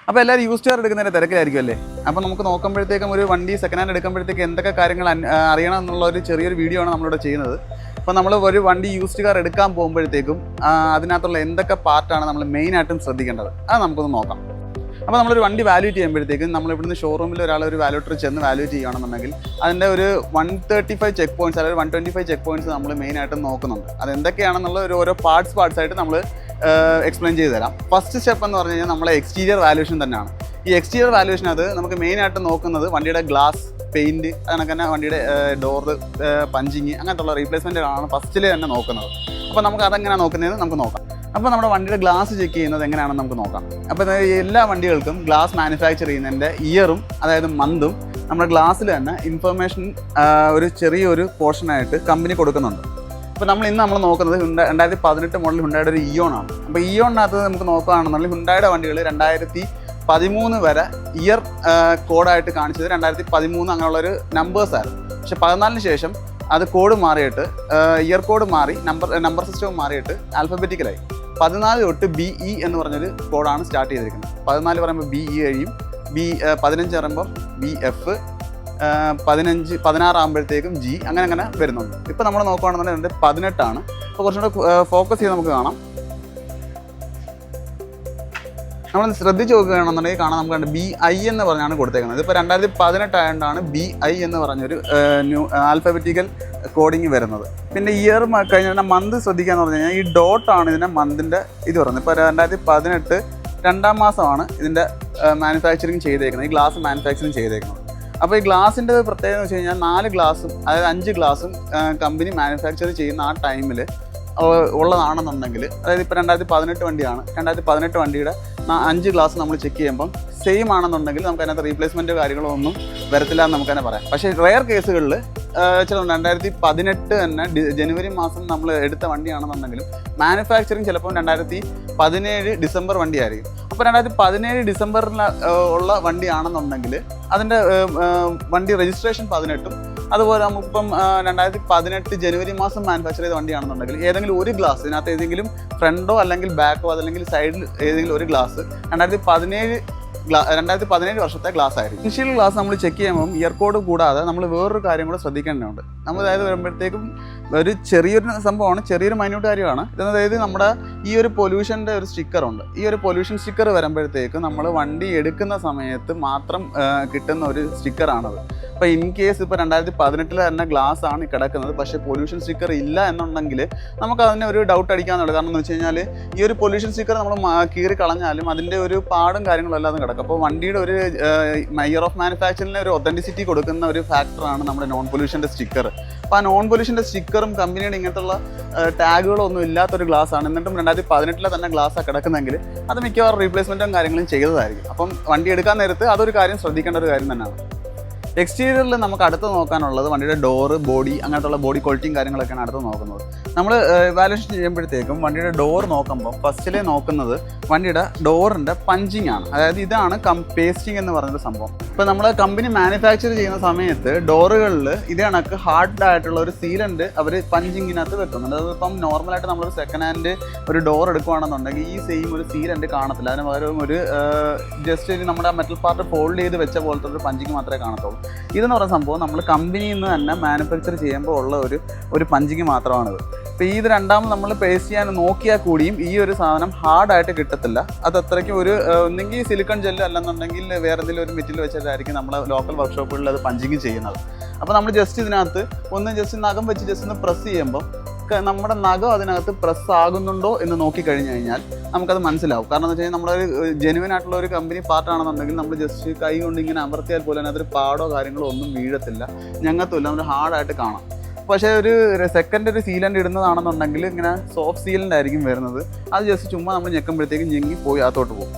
അപ്പോൾ എല്ലാവരും used car എടുക്കുന്നതിൻ്റെ തിരക്കിലായിരിക്കും അല്ലേ? അപ്പോൾ നമുക്ക് നോക്കുമ്പോഴത്തേക്കും ഒരു വണ്ടി സെക്കൻഡ് ഹാൻഡ് എടുക്കുമ്പോഴത്തേക്ക് എന്തൊക്കെ കാര്യങ്ങൾ അറിയണം എന്നുള്ള ഒരു ചെറിയൊരു വീഡിയോ ആണ് നമ്മളിവിടെ ചെയ്യുന്നത്. അപ്പോൾ നമ്മൾ ഒരു വണ്ടി യൂസ്ഡ് കാർ എടുക്കാൻ പോകുമ്പോഴത്തേക്കും അതിനകത്തുള്ള എന്തൊക്കെ പാർട്ടാണ് നമ്മൾ മെയിനായിട്ടും ശ്രദ്ധിക്കേണ്ടത് അത് നമുക്കൊന്ന് നോക്കാം. അപ്പോൾ നമ്മളൊരു വണ്ടി വാല്യൂറ്റ് ചെയ്യുമ്പോഴത്തേക്കും നമ്മൾ ഇവിടുന്ന് ഷോറൂമിൽ ഒരു വാല്യൂറ്റർ ചെന്ന് വാല്യൂറ്റ് ചെയ്യുകയാണെന്നുണ്ടെങ്കിൽ അതിൻ്റെ ഒരു 135 ചെക്ക് പോയിൻറ്റ്സ് അല്ലെങ്കിൽ 125 ചെക്ക് പോയിൻറ്റ്സ് നമ്മൾ മെയിനായിട്ടും നോക്കുന്നുണ്ട്. അതെന്തൊക്കെയാണെന്നുള്ള ഓരോ പാർട്സ് ആയിട്ട് നമ്മൾ എക്സ്പ്ലെയിൻ ചെയ്ത് തരാം. ഫസ്റ്റ് സ്റ്റെപ്പ് എന്ന് പറഞ്ഞു കഴിഞ്ഞാൽ നമ്മളെ എക്സ്റ്റീരിയർ വാല്യൂഷൻ തന്നെയാണ്. ഈ എക്സ്റ്റീരിയർ വാല്യൂഷനകത്ത് നമുക്ക് മെയിനായിട്ട് നോക്കുന്നത് വണ്ടിയുടെ ഗ്ലാസ്, പെയിൻറ്റ്, അതിനൊക്കെ തന്നെ വണ്ടിയുടെ ഡോറ്, പഞ്ചിങ്, അങ്ങനത്തുള്ള റീപ്ലേസ്മെൻറ്റുകളാണ് ഫസ്റ്റിൽ തന്നെ നോക്കുന്നത്. അപ്പോൾ നമുക്ക് അതെങ്ങനെയാണ് നോക്കുന്നതെന്ന് നമുക്ക് നോക്കാം. അപ്പോൾ നമ്മുടെ വണ്ടിയുടെ ഗ്ലാസ് ചെക്ക് ചെയ്യുന്നത് എങ്ങനെയാണെന്ന് നമുക്ക് നോക്കാം. അപ്പോൾ എല്ലാ വണ്ടികൾക്കും ഗ്ലാസ് മാനുഫാക്ചർ ചെയ്യുന്നതിൻ്റെ ഇയറും അതായത് മന്തും നമ്മുടെ ഗ്ലാസ്സിൽ തന്നെ ഇൻഫർമേഷൻ ഒരു ചെറിയൊരു പോർഷനായിട്ട് കമ്പനി കൊടുക്കുന്നുണ്ട്. അപ്പോൾ നമ്മൾ നോക്കുന്നത് 2018 മോഡൽ ഹുണ്ടായുടെ ഒരു ഇയോൺ ആണ്. അപ്പോൾ ഇയോണിനകത്ത് നമുക്ക് നോക്കുകയാണെന്നുണ്ടെങ്കിൽ ഹുണ്ടായുടെ വണ്ടികൾ 2013 വരെ ഇയർ കോഡായിട്ട് കാണിച്ചത് 2013 അങ്ങനെയുള്ളൊരു നമ്പേഴ്സായിരുന്നു. പക്ഷെ 14 ശേഷം അത് കോഡ് മാറിയിട്ട് ഇയർ കോഡ് മാറി നമ്പർ സിസ്റ്റം മാറിയിട്ട് ആൽഫബറ്റിക്കലായി. 14 തൊട്ട് BE എന്ന് പറഞ്ഞൊരു കോഡാണ് സ്റ്റാർട്ട് ചെയ്തിരിക്കുന്നത്. 14 പറയുമ്പോൾ BE കഴിയും, 15 പറയുമ്പോൾ BF, 16 ആകുമ്പോഴത്തേക്കും G, അങ്ങനെ വരുന്നുണ്ട്. ഇപ്പോൾ നമ്മൾ നോക്കുകയാണെന്നുണ്ടെങ്കിൽ 18 ആണ്. അപ്പോൾ കുറച്ചുകൂടെ ഫോക്കസ് ചെയ്ത് നമുക്ക് കാണാം. നമ്മൾ ശ്രദ്ധിച്ച് നോക്കുകയാണെന്നുണ്ടെങ്കിൽ കാണാം, നമുക്ക് BI എന്ന് പറഞ്ഞാണ് കൊടുത്തേക്കുന്നത്. ഇപ്പോൾ 2018 ആയതുകൊണ്ടാണ് BI എന്ന് പറഞ്ഞൊരു ആൽഫബറ്റിക്കൽ കോഡിങ് വരുന്നത്. പിന്നെ ഇയർ കഴിഞ്ഞാൽ മന്ത് ശ്രദ്ധിക്കാന്ന് പറഞ്ഞു കഴിഞ്ഞാൽ ഈ ഡോട്ടാണ് ഇതിൻ്റെ മന്തിൻ്റെ ഇത് പറയുന്നത്. ഇപ്പോൾ 2018 2-ാം മാസമാണ് ഇതിൻ്റെ മാനുഫാക്ചറിങ് ചെയ്തേക്കുന്നത്, ഈ ഗ്ലാസ് മാനുഫാക്ചറിങ് ചെയ്തേക്കുന്നത്. അപ്പോൾ ഈ ഗ്ലാസിൻ്റെ പ്രത്യേകത എന്ന് വെച്ച് കഴിഞ്ഞാൽ 4 ഗ്ലാസും അതായത് 5 ഗ്ലാസും കമ്പനി മാനുഫാക്ചർ ചെയ്യുന്ന ആ ടൈമിൽ ഉള്ളതാണെന്നുണ്ടെങ്കിൽ, അതായത് ഇപ്പോൾ 2018 വണ്ടിയാണ്, 2018 വണ്ടിയുടെ 5 ഗ്ലാസ് നമ്മൾ ചെക്ക് ചെയ്യുമ്പം സെയിം ആണെന്നുണ്ടെങ്കിൽ നമുക്ക് അതിനകത്ത് റീപ്ലേസ്മെൻറ്റോ കാര്യങ്ങളോ ഒന്നും വരത്തില്ല എന്ന് നമുക്ക് തന്നെ പറയാം. പക്ഷേ റെയർ കേസുകളിൽ ചില 2018 തന്നെ ജനുവരി മാസം നമ്മൾ എടുത്ത വണ്ടിയാണെന്നുണ്ടെങ്കിലും മാനുഫാക്ചറിങ് ചിലപ്പോൾ 2017 ഡിസംബർ വണ്ടിയായിരിക്കും. അപ്പോൾ 2017 ഡിസംബറിൽ ഉള്ള വണ്ടിയാണെന്നുണ്ടെങ്കിൽ അതിൻ്റെ വണ്ടി രജിസ്ട്രേഷൻ 18ഉം അതുപോലെ നമുക്കിപ്പം 2018 ജനുവരി മാസം മാനുഫാക്ചർ ചെയ്ത വണ്ടിയാണെന്നുണ്ടെങ്കിൽ ഏതെങ്കിലും ഒരു ഗ്ലാസ് ഇതിനകത്ത് ഏതെങ്കിലും ഫ്രണ്ടോ അല്ലെങ്കിൽ ബാക്കോ അതല്ലെങ്കിൽ സൈഡിൽ ഏതെങ്കിലും ഒരു ഗ്ലാസ് 2017 വർഷത്തെ ഗ്ലാസ് ആയിരിക്കും. ഇനിഷ്യൽ ഗ്ലാസ് നമ്മൾ ചെക്ക് ചെയ്യുമ്പം ഇയർ കോഡ് കൂടാതെ നമ്മൾ വേറൊരു കാര്യം കൂടെ ശ്രദ്ധിക്കേണ്ടതുണ്ട്. നമ്മൾ അതായത് വരുമ്പോഴത്തേക്കും ഒരു ചെറിയൊരു സംഭവമാണ്, ചെറിയൊരു മൈന്യൂട്ട് കാര്യമാണ്. അതായത് നമ്മുടെ ഈ ഒരു പൊല്യൂഷൻ്റെ ഒരു സ്റ്റിക്കറുണ്ട്. ഈ ഒരു പൊല്യൂഷൻ സ്റ്റിക്കർ വരുമ്പോഴത്തേക്ക് നമ്മൾ വണ്ടി എടുക്കുന്ന സമയത്ത് മാത്രം കിട്ടുന്ന ഒരു സ്റ്റിക്കറാണത്. അപ്പോൾ ഇൻ കേസ് ഇപ്പോൾ 2018 തന്നെ ഗ്ലാസ് ആണ് കിടക്കുന്നത്, പക്ഷേ പൊല്യൂഷൻ സ്റ്റിക്കർ ഇല്ല എന്നുണ്ടെങ്കിൽ നമുക്ക് അതിനെ ഒരു ഡൗട്ട് അടിക്കാന്നുള്ളത്. കാരണം എന്ന് വെച്ച് കഴിഞ്ഞാൽ ഈ ഒരു പൊല്യൂഷൻ സ്റ്റിക്കർ നമ്മൾ കീറി കളഞ്ഞാലും അതിൻ്റെ ഒരു പാടും കാര്യങ്ങളും അല്ലാതെ കിടക്കും. അപ്പോൾ വണ്ടിയുടെ ഒരു ഇയർ ഓഫ് മാനുഫാക്ചറിന് ഒരു ഒതൻറ്റിസിറ്റി കൊടുക്കുന്ന ഒരു ഫാക്ടറാണ് നമ്മുടെ നോൺ പൊല്യൂഷൻ്റെ സ്റ്റിക്കർ. അപ്പോൾ ആ നോൺ പൊല്യൂഷൻ്റെ സ്റ്റിക്കറും കമ്പനിയുടെ ഇങ്ങനത്തുള്ള ടാഗുകളൊന്നും ഇല്ലാത്തൊരു ഗ്ലാസ് ആണ്. എന്നിട്ടും 2018 തന്നെ ഗ്ലാസ്സാണ് കിടക്കുന്നെങ്കിൽ അത് മിക്കവാറും റീപ്ലേസ്മെൻറ്റും കാര്യങ്ങളും ചെയ്തതായിരിക്കും. അപ്പം വണ്ടി എടുക്കാൻ നേരത്ത് അതൊരു കാര്യം ശ്രദ്ധിക്കേണ്ട ഒരു കാര്യം തന്നെയാണ്. എക്സ്റ്റീരിയറിൽ നമുക്ക് അടുത്ത് നോക്കാനുള്ളത് വണ്ടിയുടെ ഡോറ്, ബോഡി, അങ്ങനത്തുള്ള ബോഡി ക്വാളിറ്റിയും കാര്യങ്ങളൊക്കെയാണ് അടുത്ത് നോക്കുന്നത്. നമ്മൾ വാല്യൂഷൻ ചെയ്യുമ്പോഴത്തേക്കും വണ്ടിയുടെ ഡോർ നോക്കുമ്പോൾ ഫസ്റ്റിലെ നോക്കുന്നത് വണ്ടിയുടെ ഡോറിൻ്റെ പഞ്ചിങ് ആണ്. അതായത് ഇതാണ് പേസ്റ്റിംഗ് എന്ന് പറയുന്ന സംഭവം. ഇപ്പോൾ നമ്മൾ കമ്പനി മാനുഫാക്ചർ ചെയ്യുന്ന സമയത്ത് ഡോറുകളിൽ ഇത് കണക്ക് ഹാർഡ് ആയിട്ടുള്ള ഒരു സീലൻറ്റ് അവർ പഞ്ചിങ്ങിനകത്ത് വെക്കുന്നുണ്ട്. അതിപ്പം നോർമലായിട്ട് നമ്മളൊരു സെക്കൻഡ് ഹാൻഡ് ഒരു ഡോർ എടുക്കുകയാണെന്നുണ്ടെങ്കിൽ ഈ സെയിം ഒരു സീലൻറ്റ് കാണത്തില്ല. അതിന് പകരം ഒരു ജസ്റ്റ് നമ്മുടെ മെറ്റൽ പാർട്ട് ഫോൾഡ് ചെയ്ത് വെച്ച പോലത്തെ ഒരു പഞ്ചിങ് മാത്രമേ കാണത്തുള്ളൂ. ഇതെന്ന് പറയുന്ന സംഭവം നമ്മൾ കമ്പനിയിൽ നിന്ന് തന്നെ മാനുഫാക്ചർ ചെയ്യുമ്പോൾ ഉള്ള ഒരു പഞ്ചിങ് മാത്രമാണിത്. അപ്പോൾ ഇത് രണ്ടാമത് നമ്മൾ പേസ്റ്റ് ചെയ്യാൻ നോക്കിയാൽ കൂടിയും ഈ ഒരു സാധനം ഹാർഡായിട്ട് കിട്ടത്തില്ല. അത് അത്രയ്ക്കും ഒന്നെങ്കിൽ സിലിക്കൺ ജെല്ല് അല്ലെന്നുണ്ടെങ്കിൽ വേറെ എന്തെങ്കിലും ഒരു മെറ്റീരിയൽ വെച്ചിട്ടായിരിക്കും നമ്മളെ ലോക്കൽ വർക്ക്ഷോപ്പുകളിൽ അത് പഞ്ചിങ് ചെയ്യുന്നത്. അപ്പോൾ നമ്മൾ ജസ്റ്റ് ഇതിനകത്ത് നഖം വെച്ച് ജസ്റ്റ് ഒന്ന് പ്രസ് ചെയ്യുമ്പോൾ നമ്മുടെ നഖം അതിനകത്ത് പ്രസ് ആകുന്നുണ്ടോ എന്ന് നോക്കിക്കഴിഞ്ഞ് കഴിഞ്ഞാൽ നമുക്കത് മനസ്സിലാവും. കാരണം എന്ന് വെച്ച് കഴിഞ്ഞാൽ നമ്മളൊരു ജെനുവിൻ ആയിട്ടുള്ള ഒരു കമ്പനി പാർട്ടാണെന്നുണ്ടെങ്കിൽ നമ്മൾ ജസ്റ്റ് കൈ കൊണ്ട് ഇങ്ങനെ അമർത്തിയാൽ പോലും അതിനകത്തൊരു പാടോ കാര്യങ്ങളോ ഒന്നും വീഴത്തില്ല, ഞങ്ങൾക്കില്ല, നമ്മൾ ഹാർഡായിട്ട് കാണാം. പക്ഷേ ഒരു സെക്കൻഡ് ഒരു സീലൻ്റ് ഇടുന്നതാണെന്നുണ്ടെങ്കിൽ ഇങ്ങനെ സോഫ്റ്റ് സീലൻ്റ് ആയിരിക്കും വരുന്നത്. അത് ജസ്റ്റ് ചുമ്മാ നമ്മൾ ഞെക്കുമ്പോഴത്തേക്കും ഞെങ്ങി പോയി അകത്തോട്ട് പോകും.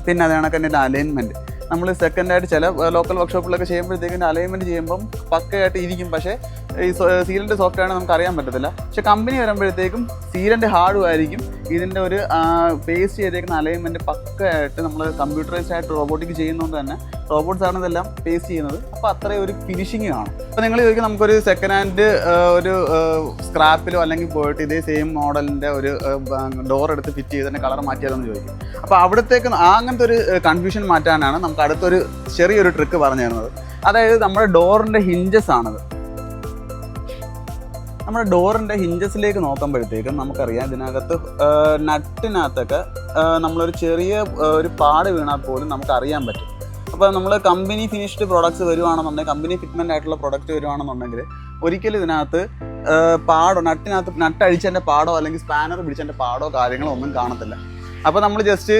പിന്നെ അത് കണക്ക് തന്നെ അലൈൻമെൻറ്റ് നമ്മൾ സെക്കൻഡായിട്ട് ചില ലോക്കൽ വർക്ക്ഷോപ്പിലൊക്കെ ചെയ്യുമ്പോഴത്തേക്കും അലൈൻമെൻറ്റ് ചെയ്യുമ്പം പക്കയായിട്ട് ഇരിക്കും. പക്ഷേ ഈ സീലൻ്റ് സോഫ്റ്റ് ആണ് നമുക്ക് അറിയാൻ പറ്റത്തില്ല. പക്ഷെ കമ്പനി വരുമ്പോഴത്തേക്കും സീലൻ്റ് ഹാർഡും ആയിരിക്കും. ഇതിൻ്റെ ഒരു പേസ്റ്റ് ചെയ്തേക്കുന്ന അലൈൻമെൻറ്റ് പക്കയായിട്ട് നമ്മൾ കമ്പ്യൂട്ടറൈസ്ഡ് ആയിട്ട് റോബോട്ടിക് ചെയ്യുന്നതുകൊണ്ട് തന്നെ റോബോട്ട്സ് ആണ് ഇതെല്ലാം പേസ്റ്റ് ചെയ്യുന്നത്. അപ്പോൾ അത്രയും ഒരു ഫിനിഷിങ് കാണും. അപ്പോൾ നിങ്ങൾ ചോദിക്കും നമുക്കൊരു സെക്കൻഡ് ഹാൻഡ് ഒരു സ്ക്രാപ്പിലോ അല്ലെങ്കിൽ പോയിട്ട് ഇതേ സെയിം മോഡലിൻ്റെ ഒരു ഡോർ എടുത്ത് ഫിറ്റ് ചെയ്തതിൻ്റെ കളർ മാറ്റിയതെന്ന് ചോദിക്കും. അപ്പോൾ അവിടത്തേക്ക് അങ്ങനത്തെ ഒരു കൺഫ്യൂഷൻ മാറ്റാനാണ് നമുക്ക് അടുത്തൊരു ചെറിയൊരു ട്രിക്ക് പറഞ്ഞു തരുന്നത്. അതായത് നമ്മുടെ ഡോറിൻ്റെ ഹിഞ്ചസ് ആണത്. നമ്മുടെ ഡോറിൻ്റെ ഹിഞ്ചസിലേക്ക് നോക്കുമ്പോഴത്തേക്കും നമുക്കറിയാം ഇതിനകത്ത് നട്ടിനകത്തൊക്കെ നമ്മളൊരു ചെറിയ ഒരു പാട് വീണാൽ പോലും നമുക്ക് അറിയാൻ പറ്റും. അപ്പോൾ നമ്മൾ കമ്പനി ഫിനിഷ്ഡ് പ്രോഡക്റ്റ്സ് വരുവാണെന്നുണ്ടെങ്കിൽ, കമ്പനി ഫിറ്റ്മെൻ്റ് ആയിട്ടുള്ള പ്രോഡക്റ്റ് വരുവാണെന്നുണ്ടെങ്കിൽ ഒരിക്കലും ഇതിനകത്ത് പാടോ നട്ടഴിച്ചതിൻ്റെ പാടോ അല്ലെങ്കിൽ സ്പാനർ പിടിച്ചതിൻ്റെ പാടോ കാര്യങ്ങളോ ഒന്നും കാണത്തില്ല. അപ്പോൾ നമ്മൾ ജസ്റ്റ്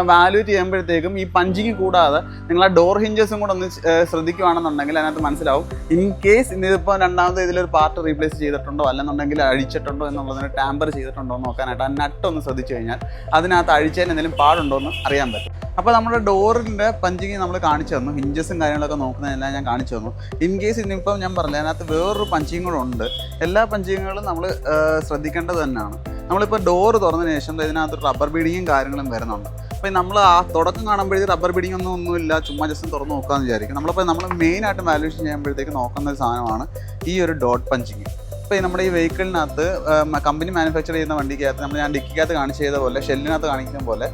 വാല്യൂറ്റ് ചെയ്യുമ്പോഴത്തേക്കും ഈ പഞ്ചിങ് കൂടാതെ നിങ്ങൾ ആ ഡോർ ഹിഞ്ചസും കൂടെ ഒന്ന് ശ്രദ്ധിക്കുകയാണെന്നുണ്ടെങ്കിൽ അതിനകത്ത് മനസ്സിലാവും. ഇൻ കേസ് ഇതിപ്പോൾ രണ്ടാമത് ഇതിലൊരു പാർട്ട് റീപ്ലേസ് ചെയ്തിട്ടുണ്ടോ അല്ലെന്നുണ്ടെങ്കിൽ അഴിച്ചിട്ടുണ്ടോ എന്നുള്ളതിന് ടാമ്പർ ചെയ്തിട്ടുണ്ടോ എന്ന് നോക്കാനായിട്ട് ആ നട്ടൊന്ന് ശ്രദ്ധിച്ചു കഴിഞ്ഞാൽ അതിനകത്ത് അഴിച്ചതിന് എന്തെങ്കിലും പാടുണ്ടോ എന്ന് അറിയാൻ പറ്റും. അപ്പോൾ നമ്മുടെ ഡോറിൻ്റെ പഞ്ചിങ് നമ്മൾ കാണിച്ചു തന്നു, ഹിഞ്ചസും കാര്യങ്ങളൊക്കെ നോക്കുന്നതെല്ലാം ഞാൻ കാണിച്ചു തന്നു. ഇൻ കേസ് ഇനിയിപ്പം ഞാൻ പറഞ്ഞില്ല അതിനകത്ത് വേറൊരു പഞ്ചിങ് കൂടെ ഉണ്ട്. എല്ലാ പഞ്ചിങ്ങുകളും നമ്മൾ ശ്രദ്ധിക്കേണ്ടത് തന്നെയാണ്. നമ്മളിപ്പോൾ ഡോറ് തുറന്നതിന് ശേഷം ഇതിനകത്ത് റബ്ബർ ബീഡിങ്ങും കാര്യങ്ങളും വരുന്നുണ്ട്. അപ്പോൾ നമ്മൾ ആ തുടക്കം കാണുമ്പോഴത്തേക്ക് റബ്ബർ ബീഡിങ് ഒന്നുമില്ല, ചുമ്മാ ജസ്റ്റ് തുറന്ന് നോക്കാമെന്ന് വിചാരിക്കും. നമ്മൾ മെയിനായിട്ട് വാല്യൂഷൻ ചെയ്യുമ്പോഴത്തേക്ക് നോക്കുന്ന ഒരു സാധനമാണ് ഈ ഒരു ഡോട്ട് പഞ്ചിങ്. ഇപ്പോൾ നമ്മുടെ ഈ വെഹിക്കിളിനകത്ത് കമ്പനി മാനുഫാക്ചർ ചെയ്യുന്ന വണ്ടിക്കകത്ത് ഞാൻ ഡിക്കിക്കകത്ത് കാണിച്ച് ചെയ്ത പോലെ, ഷെല്ലിനകത്ത് കാണിക്കുന്ന പോലെ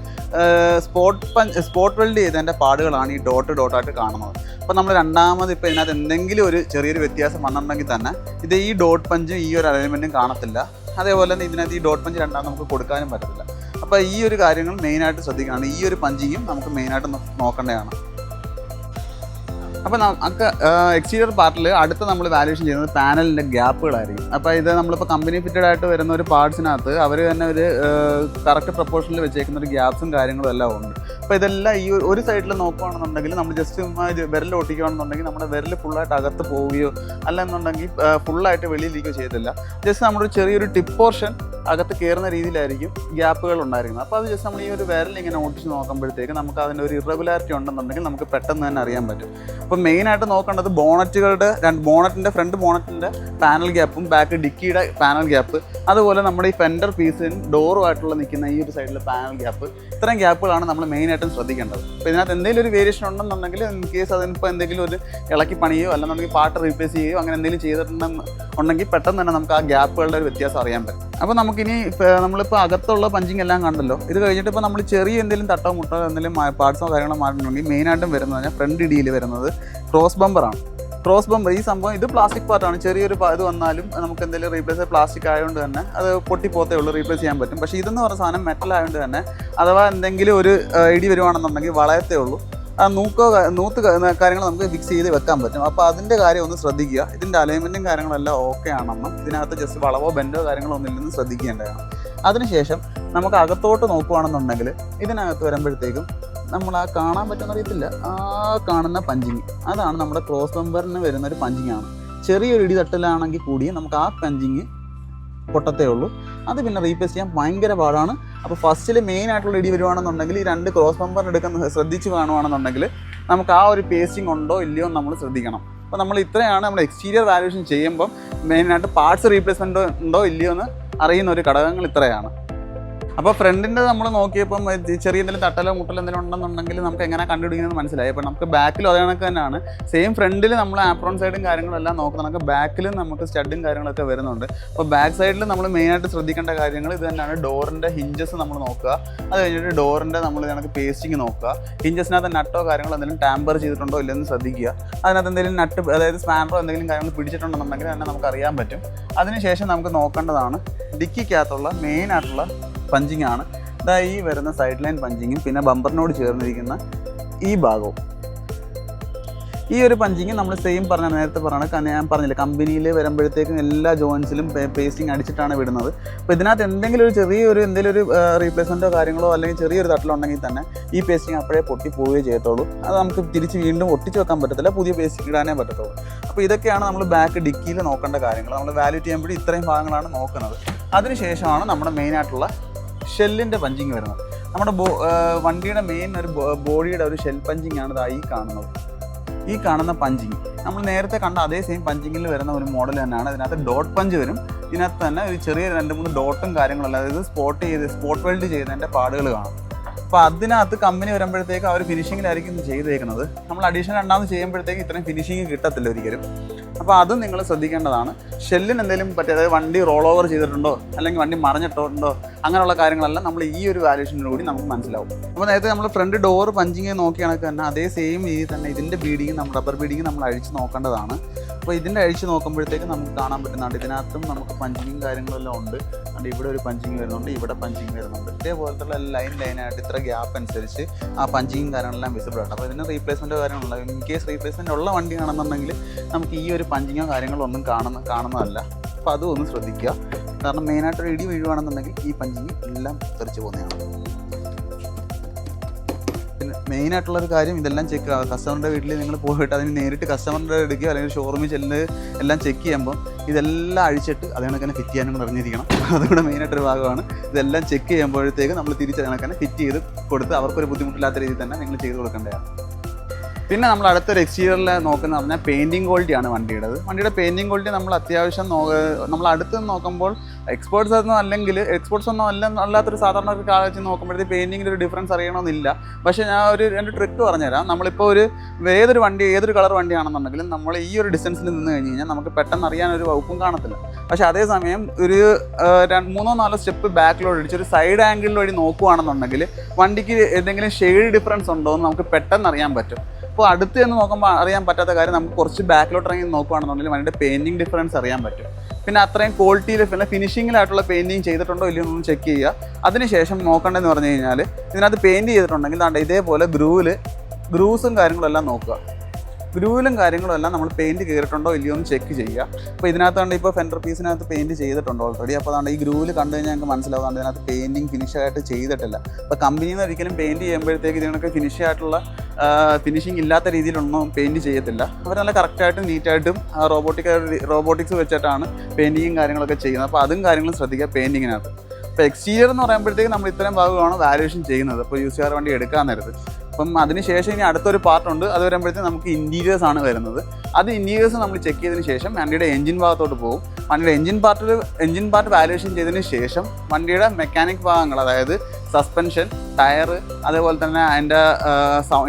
സ്പോട്ട് വെൽഡ് ചെയ്തതിൻ്റെ പാടുകളാണ് ഈ ഡോട്ടായിട്ട് കാണുന്നത്. അപ്പോൾ നമ്മൾ രണ്ടാമത് ഇപ്പോൾ ഇതിനകത്ത് എന്തെങ്കിലും ഒരു ചെറിയൊരു വ്യത്യാസം വന്നിട്ടുണ്ടെങ്കിൽ തന്നെ ഈ ഡോട്ട് പഞ്ചും ഈ ഒരു അലൈൻമെൻറ്റും കാണത്തില്ല. അതേപോലെ തന്നെ ഇതിനകത്ത് ഈ ഡോട്ട് പഞ്ച് രണ്ടാമത് നമുക്ക് കൊടുക്കാനും പറ്റത്തില്ല. അപ്പോൾ ഈ ഒരു കാര്യങ്ങൾ മെയിനായിട്ട് ശ്രദ്ധിക്കണം. ഈ ഒരു പഞ്ചിങ്ങും നമുക്ക് മെയിനായിട്ട് നോക്കേണ്ടതാണ്. അപ്പോൾ നമുക്ക് എക്സ്റ്റീരിയർ പാർട്ടിൽ അടുത്ത് നമ്മൾ വാല്യൂഷൻ ചെയ്യുന്നത് പാനലിൻ്റെ ഗ്യാപ്പുകളായിരിക്കും. അപ്പോൾ ഇത് നമ്മളിപ്പോൾ കമ്പനി ഫിറ്റഡ് ആയിട്ട് വരുന്ന ഒരു പാർട്സിനകത്ത് അവർ തന്നെ ഒരു കറക്റ്റ് പ്രപ്പോർഷനിൽ വെച്ചേക്കുന്ന ഒരു ഗ്യാപ്സും കാര്യങ്ങളും എല്ലാം ഉണ്ട്. അപ്പോൾ ഇതെല്ലാം ഈ ഒരു സൈഡിൽ നോക്കുകയാണെന്നുണ്ടെങ്കിൽ നമ്മൾ ജസ്റ്റ് വിരൽ ഒട്ടിക്കുകയാണെന്നുണ്ടെങ്കിൽ നമ്മുടെ വിരൽ ഫുള്ളായിട്ട് അകത്ത് പോവുകയോ അല്ലെന്നുണ്ടെങ്കിൽ ഫുള്ളായിട്ട് വെളിയിലിരിക്കുകയോ ചെയ്തില്ല. ജസ്റ്റ് നമ്മുടെ ചെറിയൊരു ടിപ്പ് പോർഷൻ അകത്ത് കയറുന്ന രീതിയിലായിരിക്കും ഗ്യാപ്പുകൾ ഉണ്ടായിരിക്കുന്നത്. അപ്പോൾ അത് ജസ്റ്റ് നമ്മൾ ഈ ഒരു വിരൽ ഇങ്ങനെ ഒട്ടിച്ച് നോക്കുമ്പോഴത്തേക്ക് നമുക്ക് അതിൻ്റെ ഒരു ഇറഗുലാരിറ്റി ഉണ്ടെന്നുണ്ടെങ്കിൽ നമുക്ക് പെട്ടെന്ന് തന്നെ അറിയാൻ പറ്റും. അപ്പോൾ മെയിനായിട്ട് നോക്കേണ്ടത് ബോണറ്റിൻ്റെ ഫ്രണ്ട് ബോണറ്റിൻ്റെ പാനൽ ഗ്യാപ്പും ബാക്ക് ഡിക്കിയുടെ പാനൽ ഗ്യാപ്പ്, അതുപോലെ നമ്മുടെ ഈ ഫെൻഡർ പീസിനും ഡോറുമായിട്ടുള്ള നിൽക്കുന്ന ഈ ഒരു സൈഡിലെ പാനൽ ഗ്യാപ്പ്, ഇത്തരം ഗ്യാപ്പുകളാണ് നമ്മൾ മെയിനായിട്ടും ശ്രദ്ധിക്കേണ്ടത്. അപ്പോൾ ഇതിനകത്ത് എന്തെങ്കിലും ഒരു വേരിയേഷൻ ഉണ്ടെന്നുണ്ടെങ്കിൽ ഇൻ കേസ് അതിനിപ്പോൾ എന്തെങ്കിലും ഒരു ഇളക്കി പണിയോ അല്ലെന്നുണ്ടെങ്കിൽ പാർട്ട് റീപ്ലേസ് ചെയ്യുകയോ അങ്ങനെ എന്തെങ്കിലും ചെയ്തിട്ടുണ്ടെന്നുണ്ടെങ്കിൽ പെട്ടെന്ന് തന്നെ നമുക്ക് ആ ഗ്യാപ്പുകളുടെ ഒരു വ്യത്യാസം അറിയാൻ പറ്റും. അപ്പോൾ നമുക്കിനി നമ്മളിപ്പോൾ അകത്തുള്ള പഞ്ചിങ് എല്ലാം കണ്ടല്ലോ. ഇത് കഴിഞ്ഞിട്ട് ഇപ്പോൾ നമ്മൾ ചെറിയ എന്തെങ്കിലും തട്ടോ മുട്ടോ എന്തെങ്കിലും പാർട്സോ കാര്യങ്ങളോ മാറ്റുന്നുണ്ടെങ്കിൽ മെയിനായിട്ടും വരുന്നത് പറഞ്ഞാൽ ഫ്രണ്ട് ഇടിയിൽ വരുന്നത് ക്രോസ് ബമ്പറാണ്. ക്രോസ് ബമ്പർ ഈ സംഭവം ഇത് പ്ലാസ്റ്റിക് പാർട്ടാണ്. ചെറിയൊരു ഇത് വന്നാലും നമുക്ക് എന്തെങ്കിലും റീപ്ലേസ് പ്ലാസ്റ്റിക് ആയതുകൊണ്ട് തന്നെ അത് പൊട്ടിപ്പോത്തേ ഉള്ളൂ, റീപ്ലേസ് ചെയ്യാൻ പറ്റും. പക്ഷേ ഇതെന്ന് പറഞ്ഞ സാധനം മെറ്റൽ ആയതുകൊണ്ട് തന്നെ അഥവാ എന്തെങ്കിലും ഒരു ഇടി വരുവാണെന്നുണ്ടെങ്കിൽ വളയത്തേ ഉള്ളൂ. ആ നൂത്ത് കാര്യങ്ങൾ നമുക്ക് ഫിക്സ് ചെയ്ത് വെക്കാൻ പറ്റും. അപ്പോൾ അതിൻ്റെ കാര്യം ഒന്ന് ശ്രദ്ധിക്കുക. ഇതിൻ്റെ അലൈൻമെൻറ്റും കാര്യങ്ങളെല്ലാം ഓക്കെ ആണെന്നും ഇതിനകത്ത് ജസ്റ്റ് വളവോ ബെൻഡോ കാര്യങ്ങളോ ഒന്നും ഇല്ലെന്ന് ശ്രദ്ധിക്കേണ്ടതാണ്. അതിനുശേഷം നമുക്ക് അകത്തോട്ട് നോക്കുകയാണെന്നുണ്ടെങ്കിൽ ഇതിനകത്ത് വരുമ്പോഴത്തേക്കും നമ്മൾ ആ കാണാൻ പറ്റുമെന്ന് അറിയത്തില്ല, ആ കാണുന്ന പഞ്ചിങ് അതാണ് നമ്മുടെ ക്രോസ് ബമ്പറിന് വരുന്നൊരു പഞ്ചിങ്ങാണ്. ചെറിയൊരു ഇടി തട്ടലാണെങ്കിൽ കൂടി നമുക്ക് ആ പഞ്ചിങ് പൊട്ടത്തേ ഉള്ളൂ. അത് പിന്നെ റീപ്ലേസ് ചെയ്യാൻ ഭയങ്കര പാടാണ്. അപ്പോൾ ഫസ്റ്റിൽ മെയിൻ ആയിട്ടുള്ള ഇടി വരുവാണെന്നുണ്ടെങ്കിൽ ഈ രണ്ട് ക്രോസ് ബമ്പർ എടുക്കുന്ന ശ്രദ്ധിച്ച് കാണുവാണെന്നുണ്ടെങ്കിൽ നമുക്ക് ആ ഒരു പേസ്റ്റിംഗ് ഉണ്ടോ ഇല്ലയോ നമ്മൾ ശ്രദ്ധിക്കണം. അപ്പോൾ നമ്മൾ ഇത്രയാണ് നമ്മൾ എക്സ്റ്റീരിയർ വാല്യൂഷൻ ചെയ്യുമ്പം മെയിനായിട്ട് പാർട്സ് റീപ്ലേസ്മെൻറ്റ് ഉണ്ടോ ഇല്ലയോ എന്ന് അറിയുന്ന ഒരു ഘടകങ്ങൾ ഇത്രയാണ്. അപ്പോൾ ഫ്രണ്ടിൻ്റെ നമ്മൾ നോക്കിയപ്പം ചെറിയ എന്തെങ്കിലും തട്ടലോ മുട്ടലോ എന്തെങ്കിലും ഉണ്ടെന്നുണ്ടെങ്കിൽ നമുക്ക് എങ്ങനെ കണ്ടുപിടിക്കുന്നത് മനസ്സിലായി. അപ്പോൾ നമുക്ക് ബാക്കിലും അതേ കണക്ക് തന്നെയാണ്. സെയിം ഫ്രണ്ടിൽ നമ്മൾ ആപ്രോൺ സൈഡും കാര്യങ്ങളെല്ലാം നോക്കുന്നത്, നമുക്ക് ബാക്കിലും നമുക്ക് സ്റ്റഡും കാര്യങ്ങളൊക്കെ വരുന്നുണ്ട്. അപ്പോൾ ബാക്ക് സൈഡിൽ നമ്മൾ മെയിനായിട്ട് ശ്രദ്ധിക്കേണ്ട കാര്യങ്ങൾ ഇത് തന്നെയാണ്. ഡോറിൻ്റെ ഹിഞ്ചസ് നമ്മൾ നോക്കുക, അത് കഴിഞ്ഞിട്ട് ഡോറിൻ്റെ നമ്മൾ നമുക്ക് പേസ്റ്റിങ് നോക്കുക, ഹിഞ്ചസിനകത്ത് നട്ടോ കാര്യങ്ങളോ എന്തെങ്കിലും ടാമ്പർ ചെയ്തിട്ടുണ്ടോ ഇല്ലെന്ന് ശ്രദ്ധിക്കുക. അതിനകത്ത് എന്തെങ്കിലും നട്ട് അതായത് സ്പാനറോ എന്തെങ്കിലും കാര്യങ്ങൾ പിടിച്ചിട്ടുണ്ടെന്നുണ്ടെങ്കിൽ തന്നെ നമുക്ക് അറിയാൻ പറ്റും. അതിനുശേഷം നമുക്ക് നോക്കേണ്ടതാണ് ഡിക്കിക്കകത്തുള്ള മെയിനായിട്ടുള്ള പഞ്ചിങ് ആണ്. ഈ വരുന്ന സൈഡ് ലൈൻ പഞ്ചിങ്ങും പിന്നെ ബമ്പറിനോട് ചേർന്നിരിക്കുന്ന ഈ ഭാഗവും. ഈ ഒരു പഞ്ചിങ് നമ്മൾ സെയിം നേരത്തെ ഞാൻ പറഞ്ഞില്ല, കമ്പനിയിൽ വരുമ്പോഴത്തേക്കും എല്ലാ ജോയിൻസിലും പേസ്റ്റിംഗ് അടിച്ചിട്ടാണ് വിടുന്നത്. അപ്പോൾ ഇതിനകത്ത് എന്തെങ്കിലും ഒരു റീപ്ലേസ്മെൻറ്റോ കാര്യങ്ങളോ അല്ലെങ്കിൽ ചെറിയൊരു തട്ടിലുണ്ടെങ്കിൽ തന്നെ ഈ പേസ്റ്റിംഗ് അപ്പോഴേ പൊട്ടി പോവുകയേ ചെയ്യത്തുള്ളൂ. അത് നമുക്ക് തിരിച്ച് വീണ്ടും ഒട്ടിച്ച് വെക്കാൻ പറ്റത്തില്ല, പുതിയ പേസ്റ്റിംഗ് ഇടാനേ പറ്റത്തുള്ളൂ. അപ്പോൾ ഇതൊക്കെയാണ് നമ്മൾ ബാക്ക് ഡിക്കിയിൽ നോക്കേണ്ട കാര്യങ്ങൾ. നമ്മൾ വാല്യൂറ്റ് ചെയ്യുമ്പോഴും ഇത്രയും ഭാഗങ്ങളാണ് നോക്കുന്നത്. അതിനുശേഷമാണ് നമ്മുടെ മെയിനായിട്ടുള്ള ഷെല്ലിൻ്റെ പഞ്ചിങ് വരുന്നത്. നമ്മുടെ വണ്ടിയുടെ മെയിൻ ഒരു ബോഡിയുടെ ഒരു ഷെൽ പഞ്ചിങ് ആണ് ഈ കാണുന്നത്. ഈ കാണുന്ന പഞ്ചിങ് നമ്മൾ നേരത്തെ കണ്ട അതേ സെയിം പഞ്ചിങ്ങിൽ വരുന്ന ഒരു മോഡൽ തന്നെയാണ്. ഇതിനകത്ത് ഡോട്ട് പഞ്ച് വരും. ഇതിനകത്ത് തന്നെ ഒരു ചെറിയ 2-3 ഡോട്ടും കാര്യങ്ങളും, അതായത് സ്പോട്ട് വെൽഡ് ചെയ്യുന്നതിൻ്റെ പാടുകൾ കാണും. അപ്പോൾ അതിനകത്ത് കമ്പനി വരുമ്പോഴത്തേക്ക് ആ ഒരു ഫിനിഷിങ്ങിലായിരിക്കും ചെയ്തേക്കുന്നത്. നമ്മൾ അഡീഷണൽ രണ്ടാമത് ചെയ്യുമ്പോഴത്തേക്ക് ഇത്രയും ഫിനിഷിങ് കിട്ടത്തില്ല ഒരിക്കലും. അപ്പോൾ അതും നിങ്ങൾ ശ്രദ്ധിക്കേണ്ടതാണ്. ഷെല്ലിന് എന്തെങ്കിലും പറ്റി, അതായത് വണ്ടി റോൾ ഓവർ ചെയ്തിട്ടുണ്ടോ അല്ലെങ്കിൽ വണ്ടി മറിഞ്ഞിട്ടുണ്ടോ അങ്ങനെയുള്ള കാര്യങ്ങളെല്ലാം നമ്മൾ ഈ ഒരു വാല്യൂഷനിലൂടെ നമുക്ക് മനസ്സിലാവും. അപ്പോൾ നേരത്തെ നമ്മൾ ഫ്രണ്ട് ഡോർ പഞ്ചിങ് നോക്കിയാണെങ്കിൽ തന്നെ അതേ സെയിം രീതിയിൽ തന്നെ ഇതിൻ്റെ ബീഡിങ് റബ്ബർ ബീഡിങ് നമ്മൾ അഴിച്ച് നോക്കേണ്ടതാണ്. അപ്പോൾ ഇതിൻ്റെ അഴിച്ച് നോക്കുമ്പോഴത്തേക്ക് നമുക്ക് കാണാൻ പറ്റുന്നുണ്ട് ഇതിനകത്തും നമുക്ക് പഞ്ചിങ്ങും കാര്യങ്ങളെല്ലാം ഉണ്ട്. അതുകൊണ്ട് ഇവിടെ ഒരു പഞ്ചിങ് വരുന്നുണ്ട്, ഇവിടെ പഞ്ചിങ് വരുന്നുണ്ട്. ഇതേപോലത്തുള്ള ലൈനായിട്ട് ഇത്ര ഗ്യാപ്പ് അനുസരിച്ച് ആ പഞ്ചിങ്ങും കാര്യങ്ങളെല്ലാം വിസിബിൾ ആണ്. അപ്പോൾ ഇതിന് റീപ്ലേസ്മെൻറ്റോ കാര്യങ്ങളുള്ള, ഇൻ കേസ് റീപ്ലേസ്മെൻറ്റ് ഉള്ള വണ്ടിയാണെന്നുണ്ടെങ്കിൽ നമുക്ക് ഈ ഒരു പഞ്ചിങ്ങോ കാര്യങ്ങളോ ഒന്നും കാണുന്നതല്ല. അപ്പോൾ അതും ഒന്ന് ശ്രദ്ധിക്കുക. കാരണം മെയിനായിട്ടൊരു ഇടി വീഴുവാണെന്നുണ്ടെങ്കിൽ ഈ പഞ്ചിങ് എല്ലാം തെറിച്ച് പോകുന്നതാണ്. പിന്നെ മെയിനായിട്ടുള്ളൊരു കാര്യം, ഇതെല്ലാം ചെക്ക് ആവുക. കസ്റ്റമറിൻ്റെ വീട്ടിൽ നിങ്ങൾ പോയിട്ട് അതിന് നേരിട്ട് കസ്റ്റമറിൻ്റെ എടുക്കുകയോ അല്ലെങ്കിൽ ഷോറൂമിൽ ചെല്ല് എല്ലാം ചെക്ക് ചെയ്യുമ്പോൾ ഇതെല്ലാം അഴിച്ചിട്ട് അത് കണക്കന്നെ ഫിറ്റ് ചെയ്യാനും കൂടെ അറിഞ്ഞിരിക്കണം. അതുകൂടെ മെയിനായിട്ടൊരു ഭാഗമാണ്. ഇതെല്ലാം ചെക്ക് ചെയ്യുമ്പോഴത്തേക്ക് നമ്മൾ തിരിച്ച് കണക്കന്നെ ഫിറ്റ് ചെയ്ത് കൊടുത്ത് അവർക്കൊരു ബുദ്ധിമുട്ടില്ലാത്ത രീതിയിൽ തന്നെ നിങ്ങൾ ചെയ്ത് കൊടുക്കേണ്ടതാണ്. പിന്നെ നമ്മൾ അടുത്തൊരു എക്സ്റ്റീരിയറിൽ നോക്കുന്ന പറഞ്ഞാൽ പെയിൻറ്റിങ് ക്വാളിറ്റിയാണ് വണ്ടിയുടെ പെയിൻറ്റിങ് ക്വാളിറ്റി നമ്മൾ അത്യാവശ്യം നമ്മൾ അടുത്ത് നോക്കുമ്പോൾ എക്സ്പേർട്സ് ഒന്നും അല്ലാത്തൊരു സാധാരണ ഒരു കാലം വെച്ച് നോക്കുമ്പോഴത്തേക്ക് പെയിൻറ്റിങ്ങിൻ്റെ ഒരു ഡിഫറൻസ് അറിയണമെന്നില്ല. പക്ഷേ ഞാൻ രണ്ട് ട്രിക്ക് പറഞ്ഞുതരാം. നമ്മളിപ്പോൾ ഏതൊരു കളർ വണ്ടിയാണെന്നുണ്ടെങ്കിലും നമ്മൾ ഈ ഒരു ഡിസ്റ്റൻസിൽ നിന്ന് കഴിഞ്ഞ് കഴിഞ്ഞാൽ നമുക്ക് പെട്ടെന്ന് അറിയാൻ ഒരു വകുപ്പും കാണത്തില്ല. പക്ഷേ അതേസമയം ഒരു 3-4 സ്റ്റെപ്പ് ബാക്കിലോട്ട് അടിച്ച് ഒരു സൈഡ് ആംഗിളിൽ വഴി നോക്കുകയാണെന്നുണ്ടെങ്കിൽ വണ്ടിക്ക് എന്തെങ്കിലും ഷെയ്ഡ് ഡിഫറൻസ് ഉണ്ടോ എന്ന് നമുക്ക് പെട്ടെന്ന് അറിയാൻ പറ്റും. അപ്പോൾ അടുത്ത് എന്ന് നോക്കുമ്പോൾ അറിയാൻ പറ്റാത്ത കാര്യം, നമുക്ക് കുറച്ച് ബാക്കിലോട്ട് ഇറങ്ങി നോക്കുകയാണെന്നുണ്ടെങ്കിൽ വണ്ടിയുടെ പെയിൻറ്റിങ് ഡിഫറൻസ് അറിയാൻ പറ്റും. പിന്നെ അത്രയും ക്വാളിറ്റിയിൽ പിന്നെ ഫിനിഷിങ്ങിലായിട്ടുള്ള പെയിൻറ്റിങ് ചെയ്തിട്ടുണ്ടോ ഇല്ലയോ എന്നൊന്ന് ചെക്ക് ചെയ്യുക. അതിനുശേഷം നോക്കേണ്ടതെന്ന് പറഞ്ഞു കഴിഞ്ഞാൽ ഇതിനകത്ത് പെയിൻറ്റ് ചെയ്തിട്ടുണ്ടെങ്കിൽ ഇതേപോലെ ഗ്രൂസും കാര്യങ്ങളെല്ലാം നോക്കുക. ഗ്രൂവിലും കാര്യങ്ങളെല്ലാം നമ്മൾ പെയിൻറ്റ് കയറിയിട്ടുണ്ടോ ഇല്ലയോ എന്ന് ചെക്ക് ചെയ്യുക. അപ്പോൾ ഇതിനകത്ത് ഇപ്പോൾ ഫെൻഡർ പീസിനകത്ത് പെയിൻറ്റ് ചെയ്തിട്ടുണ്ട് ഓൾറെഡി. അപ്പോൾ ഈ ഗ്രൂവിൽ കണ്ടു കഴിഞ്ഞാൽ ഞങ്ങൾക്ക് മനസ്സിലാവുന്നുണ്ട് ഇതിനകത്ത് പെയിൻറ്റിങ് ഫിനിഷായിട്ട് ചെയ്തിട്ടില്ല. അപ്പോൾ കമ്പനിയിൽ നിന്ന് ഒരിക്കലും പെയിൻറ്റ് ചെയ്യുമ്പോഴത്തേക്ക് ഇതിനൊക്കെ ഫിനിഷിങ് ഇല്ലാത്ത രീതിയിലൊന്നും പെയിൻറ്റ് ചെയ്യത്തില്ല. അവർ നല്ല കറക്റ്റായിട്ടും നീറ്റായിട്ടും റോബോട്ടിക്സ് വെച്ചിട്ടാണ് പെയിൻറ്റിങ്ങും കാര്യങ്ങളൊക്കെ ചെയ്യുന്നത്. അപ്പോൾ അതും കാര്യങ്ങളും ശ്രദ്ധിക്കുക പെയിൻറ്റിങ്ങിനകത്ത്. അപ്പോൾ എക്സ്റ്റീരിയർ എന്ന് പറയുമ്പോഴത്തേക്ക് നമ്മൾ ഇത്രയും ഭാഗമാണ് വാല്യൂഷൻ ചെയ്യുന്നത്. അപ്പോൾ യൂസ് ചെയ്യാൻ വണ്ടി എടുക്കാൻ നേരത്ത്. അപ്പം അതിനുശേഷം ഇനി അടുത്തൊരു പാർട്ടുണ്ട്. അത് വരുമ്പോഴത്തേക്ക് നമുക്ക് ഇൻറ്റീരിയേഴ്സ് ആണ് വരുന്നത്. അത് ഇൻറ്റീരിയേഴ്സ് നമ്മൾ ചെക്ക് ചെയ്തതിന് ശേഷം വണ്ടിയുടെ എഞ്ചിൻ ഭാഗത്തോട്ട് പോകും. വണ്ടിയുടെ എഞ്ചിൻ പാർട്ട് വാല്യൂഷൻ ചെയ്തതിന് ശേഷം വണ്ടിയുടെ മെക്കാനിക് ഭാഗങ്ങൾ, അതായത് സസ്പെൻഷൻ, ടയർ, അതേപോലെ തന്നെ അതിൻ്റെ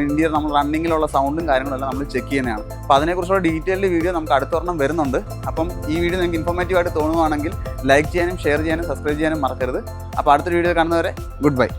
ഇൻറ്റീരിയർ നമ്മൾ റണ്ണിങ്ങിലുള്ള സൗണ്ടും കാര്യങ്ങളെല്ലാം നമ്മൾ ചെക്ക് ചെയ്യുന്നതാണ്. അപ്പോൾ അതിനെക്കുറിച്ചുള്ള ഡീറ്റെയിൽഡ് വീഡിയോ നമുക്ക് അടുത്തൊരെണ്ണം വരുന്നുണ്ട്. അപ്പം ഈ വീഡിയോ നിങ്ങൾക്ക് ഇൻഫോർമേറ്റീവ് ആയിട്ട് തോന്നുവാണെങ്കിൽ ലൈക്ക് ചെയ്യാനും ഷെയർ ചെയ്യാനും സബ്സ്ക്രൈബ് ചെയ്യാനും മറക്കരുത്. അപ്പോൾ അടുത്തൊരു വീഡിയോ കാണുന്നവരെ ഗുഡ് ബൈ.